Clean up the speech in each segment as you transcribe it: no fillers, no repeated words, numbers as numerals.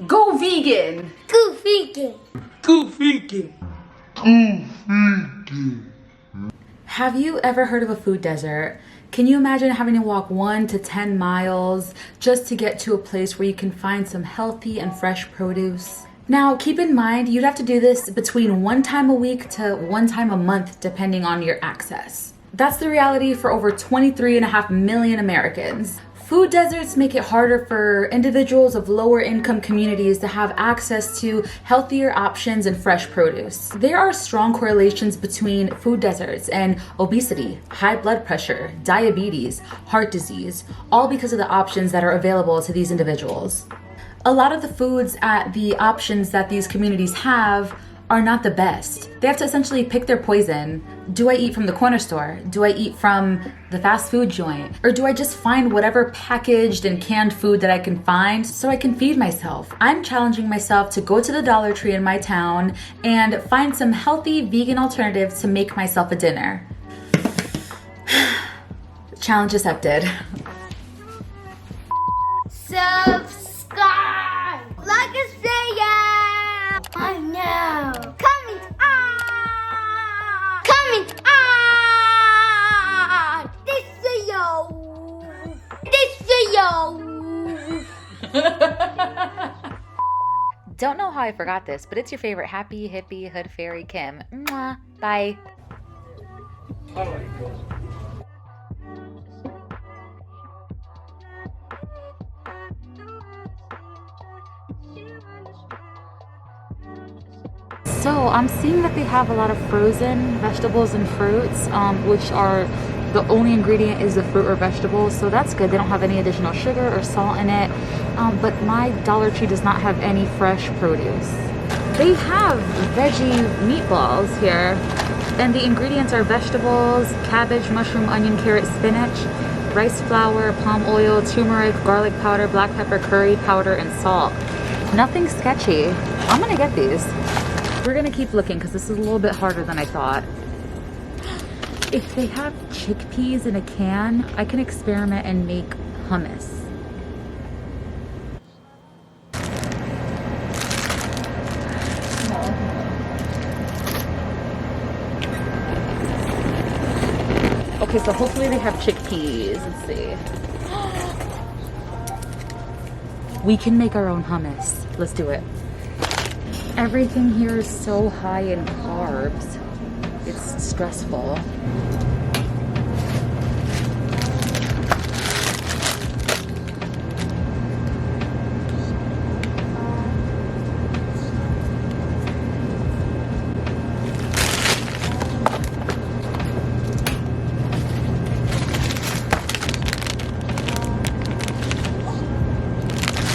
Go vegan. Go vegan. Go vegan. Have you ever heard of a food desert? Can you imagine having to walk 1 to 10 miles just to get to a place where you can find some healthy and fresh produce? Now, keep in mind, you'd have to do this between 1 time a week to 1 time a month, depending on your access. That's the reality for over 23.5 million Americans. Food deserts make it harder for individuals of lower income communities to have access to healthier options and fresh produce. There are strong correlations between food deserts and obesity, high blood pressure, diabetes, heart disease, all because of the options that are available to these individuals. A lot of the foods at the options that these communities have are not the best. They have to essentially pick their poison. Do I eat from the corner store? Do I eat from the fast food joint? Or do I just find whatever packaged and canned food that I can find so I can feed myself? I'm challenging myself to go to the Dollar Tree in my town and find some healthy vegan alternatives to make myself a dinner. Challenge accepted. Subscribe. Like and share. I know. Comment on. Comment on. This video. Don't know how I forgot this, but it's your favorite happy hippie hood fairy Kim. Mwah. Bye. So I'm seeing that they have a lot of frozen vegetables and fruits, which are the only ingredient is the fruit or vegetable. So that's good. They don't have any additional sugar or salt in it. But my Dollar Tree does not have any fresh produce. They have veggie meatballs here. And the ingredients are vegetables, cabbage, mushroom, onion, carrot, spinach, rice flour, palm oil, turmeric, garlic powder, black pepper, curry powder, and salt. Nothing sketchy. I'm gonna get these. We're gonna keep looking because this is a little bit harder than I thought. If they have chickpeas in a can, I can experiment and make hummus. Okay, so hopefully they have chickpeas. Let's see. We can make our own hummus. Let's do it. Everything here is so high in carbs. It's stressful.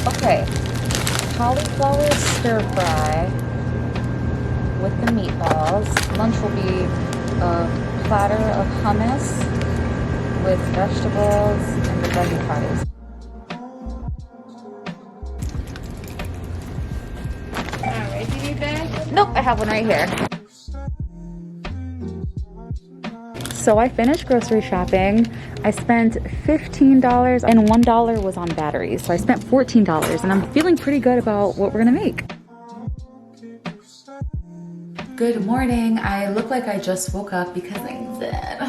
Okay, cauliflower stir fry with the meatballs. Lunch will be a platter of hummus with vegetables and the veggie patties. Alright, do you need that? Nope, I have one right here. So I finished grocery shopping. I spent $15 and $1 was on batteries. So I spent $14 and I'm feeling pretty good about what we're gonna make. Good morning. I look like I just woke up because I'm dead.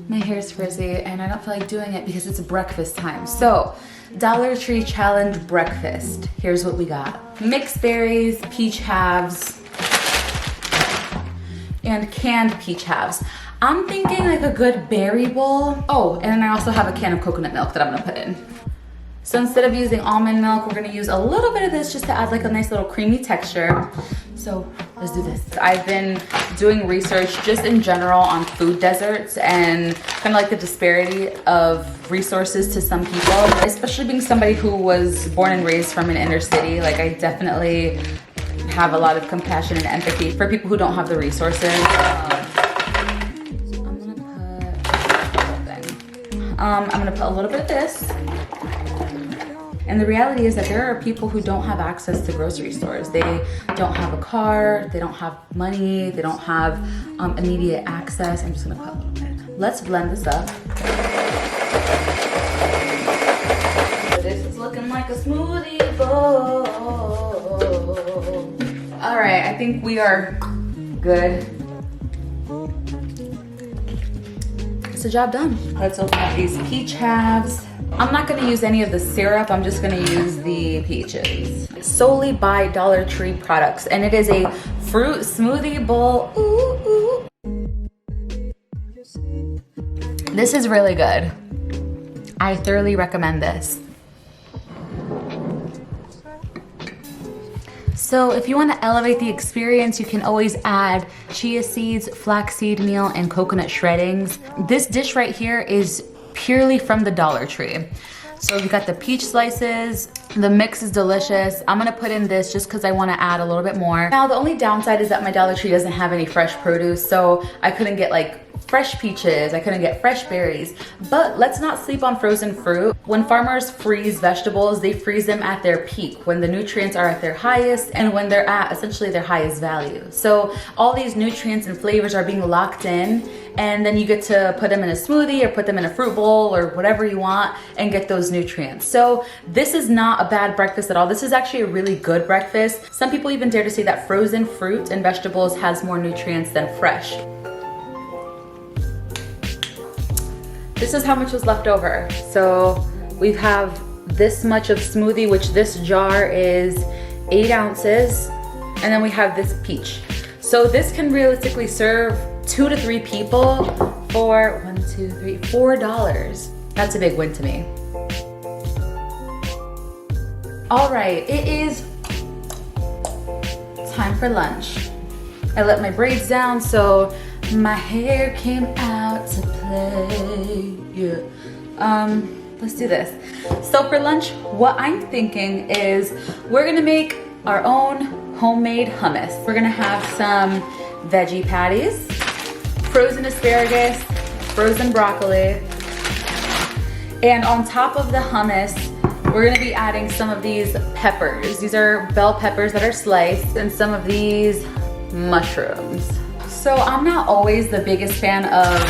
My hair's frizzy and I don't feel like doing it because it's breakfast time. So, Dollar Tree Challenge breakfast. Here's what we got. Mixed berries, peach halves, and canned peach halves. I'm thinking like a good berry bowl. Oh, and then I also have a can of coconut milk that I'm gonna put in. So instead of using almond milk, we're gonna use a little bit of this just to add like a nice little creamy texture. So let's do this. I've been doing research just in general on food deserts and kind of like the disparity of resources to some people, especially being somebody who was born and raised from an inner city. Like I definitely have a lot of compassion and empathy for people who don't have the resources. I'm gonna put a little bit of this. And the reality is that there are people who don't have access to grocery stores. They don't have a car, they don't have money, they don't have immediate access. I'm just gonna put a little bit. Let's blend this up. So this is looking like like a smoothie bowl. All right, I think we are good. It's a job done. Let's open up these peach halves. I'm not gonna use any of the syrup. I'm just gonna use the peaches. Solely by Dollar Tree products. And it is a fruit smoothie bowl. Ooh, ooh. This is really good. I thoroughly recommend this. So if you want to elevate the experience, you can always add chia seeds, flaxseed meal, and coconut shreddings. This dish right here is purely from the Dollar Tree. So we got the peach slices. The mix is delicious. I'm gonna put in this just because I want to add a little bit more. Now the only downside is that my Dollar Tree doesn't have any fresh produce, so I couldn't get like fresh peaches, I couldn't get fresh berries. But let's not sleep on frozen fruit. When farmers freeze vegetables, they freeze them at their peak, when the nutrients are at their highest and when they're at essentially their highest value. So all these nutrients and flavors are being locked in, and then you get to put them in a smoothie or put them in a fruit bowl or whatever you want and get those nutrients. So this is not a bad breakfast at all. This is actually a really good breakfast. Some people even dare to say that frozen fruit and vegetables has more nutrients than fresh. This is how much was left over. So we have this much of smoothie, which this jar is 8 ounces. And then we have this peach. So this can realistically serve 2 to 3 people for $4. That's a big win to me. All right, it is time for lunch. I let my braids down so my hair came out to play. Yeah. Let's do this. So for lunch, what I'm thinking is we're gonna make our own homemade hummus. We're gonna have some veggie patties, frozen asparagus, frozen broccoli, and on top of the hummus, we're gonna be adding some of these peppers. These are bell peppers that are sliced, and some of these mushrooms. So I'm not always the biggest fan of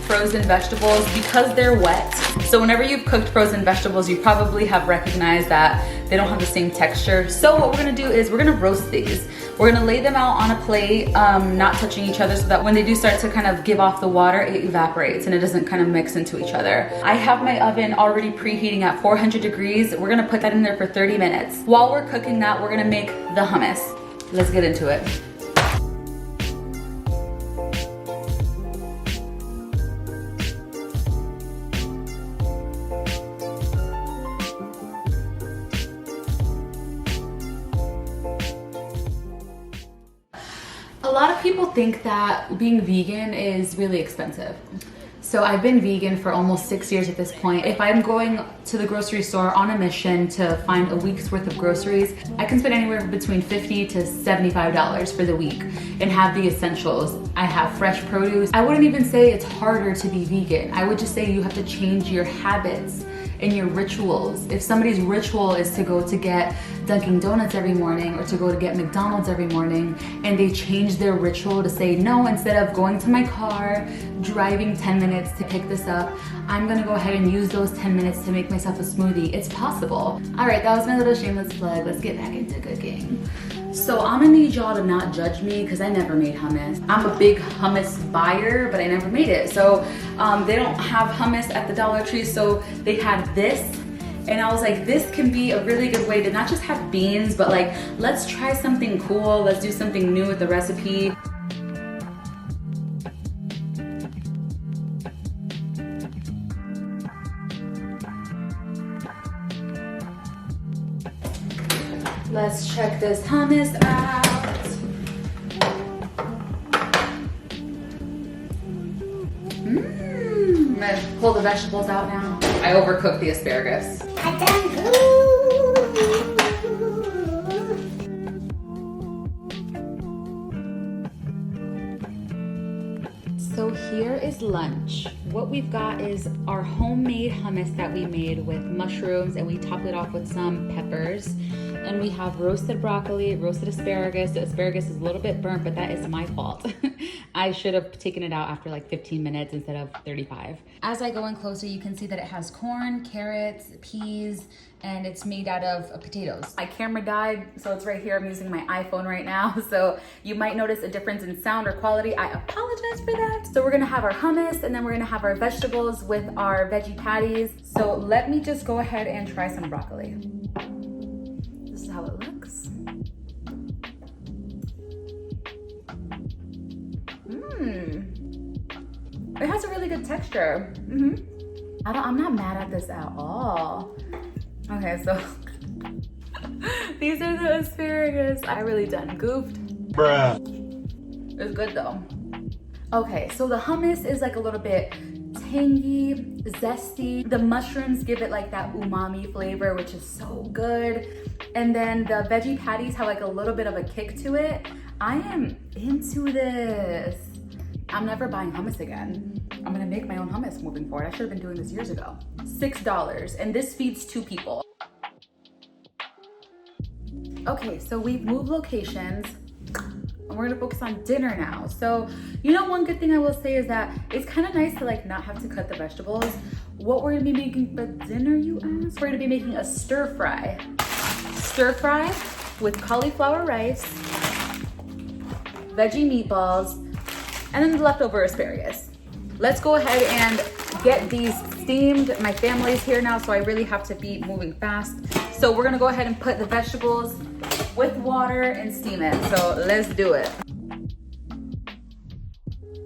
frozen vegetables because they're wet. So whenever you've cooked frozen vegetables, you probably have recognized that they don't have the same texture. So what we're gonna do is we're gonna roast these. We're gonna lay them out on a plate, not touching each other, so that when they do start to kind of give off the water, it evaporates and it doesn't kind of mix into each other. I have my oven already preheating at 400 degrees. We're gonna put that in there for 30 minutes. While we're cooking that, we're gonna make the hummus. Let's get into it. A lot of people think that being vegan is really expensive. So I've been vegan for almost 6 years at this point. If I'm going to the grocery store on a mission to find a week's worth of groceries, I can spend anywhere between $50 to $75 for the week and have the essentials. I have fresh produce. I wouldn't even say it's harder to be vegan. I would just say you have to change your habits and your rituals. If somebody's ritual is to go to get Dunkin' Donuts every morning or to go to get McDonald's every morning, and they change their ritual to say, no, instead of going to my car, driving 10 minutes to pick this up, I'm gonna go ahead and use those 10 minutes to make myself a smoothie. It's possible. All right, that was my little shameless plug. Let's get back into cooking. So I'm gonna need y'all to not judge me because I never made hummus. I'm a big hummus buyer, but I never made it. So they don't have hummus at the Dollar Tree, so they had this. And I was like, this can be a really good way to not just have beans, but like, let's try something cool. Let's do something new with the recipe. Let's check this hummus out. I'm gonna pull the vegetables out now. I overcooked the asparagus. So here is lunch. What we've got is our homemade hummus that we made with mushrooms, and we topped it off with some peppers. And we have roasted broccoli, roasted asparagus. The asparagus is a little bit burnt, but that is my fault. I should have taken it out after like 15 minutes instead of 35. As I go in closer, you can see that it has corn, carrots, peas, and it's made out of potatoes. My camera died, so it's right here. I'm using my iPhone right now, so you might notice a difference in sound or quality. I apologize for that. So we're gonna have our hummus, and then we're gonna have our vegetables with our veggie patties. So let me just go ahead and try some broccoli. This is how it looks. It has a really good texture. I'm not mad at this at all. Okay, so these are the asparagus. I really done goofed. Bruh. It's good though. Okay, so the hummus is like a little bit tangy, zesty. The mushrooms give it like that umami flavor, which is so good. And then the veggie patties have like a little bit of a kick to it. I am into this. I'm never buying hummus again. I'm gonna make my own hummus moving forward. I should have been doing this years ago. $6, and this feeds 2 people. Okay, so we've moved locations, and we're gonna focus on dinner now. So, you know, one good thing I will say is that it's kind of nice to like not have to cut the vegetables. What we're gonna be making for dinner, you ask? We're gonna be making a stir fry. Stir fry with cauliflower rice, veggie meatballs, and then the leftover asparagus. Let's go ahead and get these steamed. My family's here now, so I really have to be moving fast. So we're gonna go ahead and put the vegetables with water and steam it. So let's do it.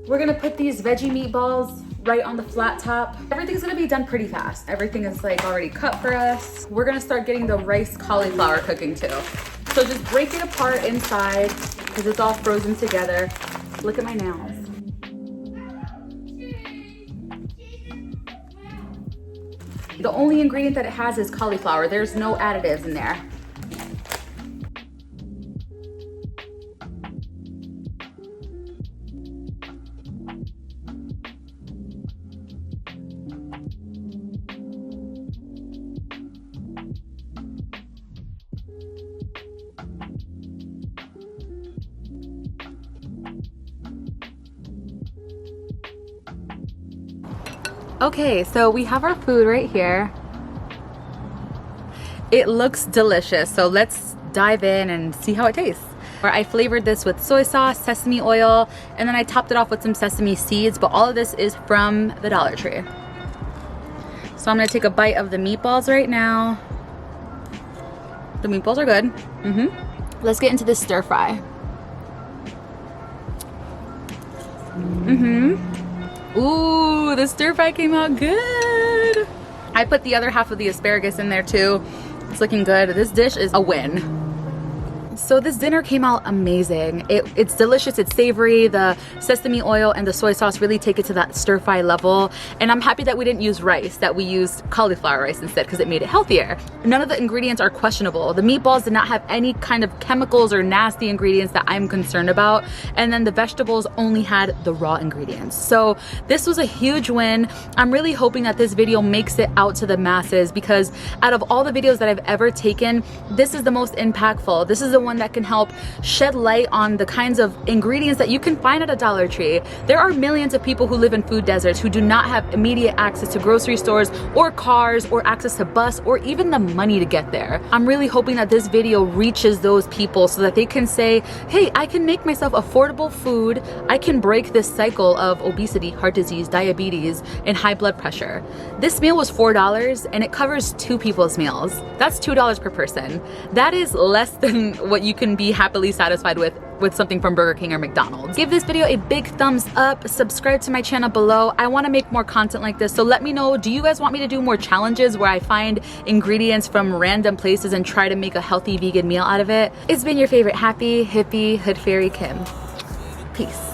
We're gonna put these veggie meatballs right on the flat top. Everything's gonna be done pretty fast. Everything is like already cut for us. We're gonna start getting the rice cauliflower cooking too. So just break it apart inside because it's all frozen together. Look at my nails. The only ingredient that it has is cauliflower. There's no additives in there. Okay, so we have our food right here. It looks delicious, so let's dive in and see how it tastes. I flavored this with soy sauce, sesame oil, and then I topped it off with some sesame seeds, but all of this is from the Dollar Tree. So I'm gonna take a bite of the meatballs right now. The meatballs are good. Let's get into this stir fry. Ooh, the stir fry came out good. I put the other half of the asparagus in there too. It's looking good. This dish is a win. So this dinner came out amazing. It's delicious, it's savory. The sesame oil and the soy sauce really take it to that stir fry level. And I'm happy that we didn't use rice, that we used cauliflower rice instead because it made it healthier. None of the ingredients are questionable. The meatballs did not have any kind of chemicals or nasty ingredients that I'm concerned about. And then the vegetables only had the raw ingredients. So this was a huge win. I'm really hoping that this video makes it out to the masses because out of all the videos that I've ever taken, this is the most impactful. This is the one that can help shed light on the kinds of ingredients that you can find at a Dollar Tree. There are millions of people who live in food deserts who do not have immediate access to grocery stores or cars or access to bus or even the money to get there. I'm really hoping that this video reaches those people so that they can say, hey, I can make myself affordable food. I can break this cycle of obesity, heart disease, diabetes, and high blood pressure. This meal was $4 and it covers 2 people's meals. That's $2 per person. That is less than what you can be happily satisfied with something from Burger King or McDonald's. Give this video a big thumbs up, subscribe to my channel below. I want to make more content like this, so let me know, do you guys want me to do more challenges where I find ingredients from random places and try to make a healthy vegan meal out of it? It's been your favorite happy, hippie, hood fairy Kim. Peace.